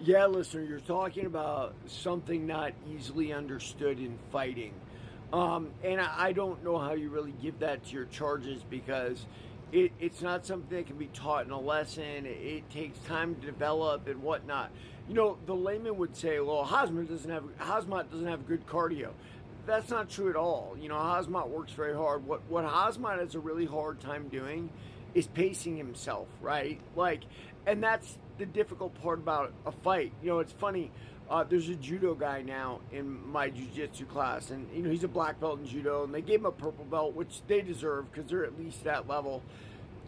Yeah, listener, you're talking about something not easily understood in fighting. And I don't know how you really give that to your charges because it's not something that can be taught in a lesson. It takes time to develop and whatnot. You know, the layman would say, well, Hazmat doesn't have good cardio. That's not true at all. You know, Hazmat works very hard. What Hazmat has a really hard time doing is pacing himself, right? Like, and that's the difficult part about a fight. You know, it's funny. There's a judo guy now in my jiu-jitsu class, and you know he's a black belt in judo, and they gave him a purple belt, which they deserve because they're at least that level.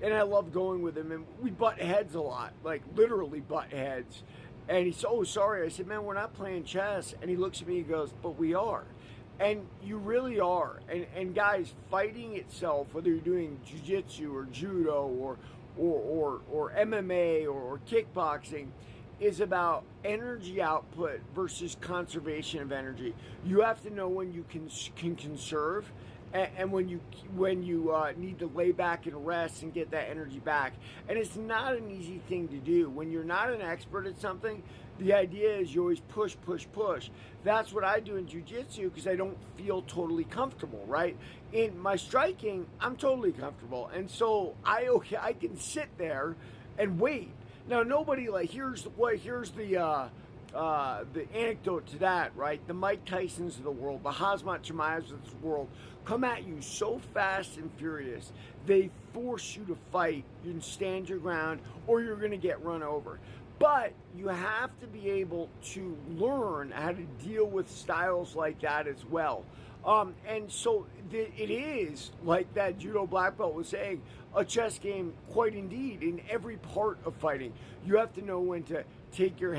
And I love going with him, and we butt heads a lot, like literally butt heads. And he said, "Oh, sorry." I said, "Man, we're not playing chess." And he looks at me and goes, "But we are." And you really are. And guys, fighting itself, whether you're doing jiu-jitsu or judo or MMA or kickboxing, is about energy output versus conservation of energy. You have to know when you can conserve and when you need to lay back and rest and get that energy back. And it's not an easy thing to do. When you're not an expert at something, the idea is you always push, push, push. That's what I do in jiu-jitsu because I don't feel totally comfortable, right? In my striking, I'm totally comfortable. And so I can sit there and wait. Now nobody here's the anecdote to that, right? The Mike Tysons of the world, the Hazmat Chimaevs of the world come at you so fast and furious. They force you to fight. You can stand your ground or you're going to get run over. But you have to be able to learn how to deal with styles like that as well. And so it is, like that judo black belt was saying, a chess game, quite indeed, in every part of fighting. You have to know when to take your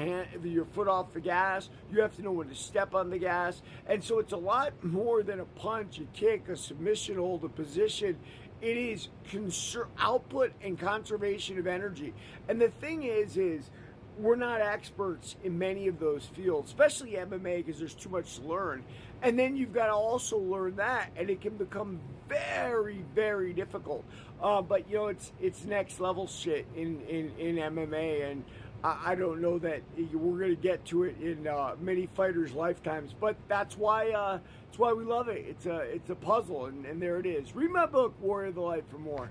foot off the gas. You have to know when to step on the gas. And so it's a lot more than a punch, a kick, a submission hold, a position. It is output and conservation of energy. And the thing is we're not experts in many of those fields, especially MMA, because there's too much to learn. And then you've got to also learn that, and it can become very, very difficult. But you know, it's next level shit in MMA, and I don't know that we're going to get to it in many fighters' lifetimes. But that's why we love it. It's a puzzle, and there it is. Read my book, Warrior of the Light, for more.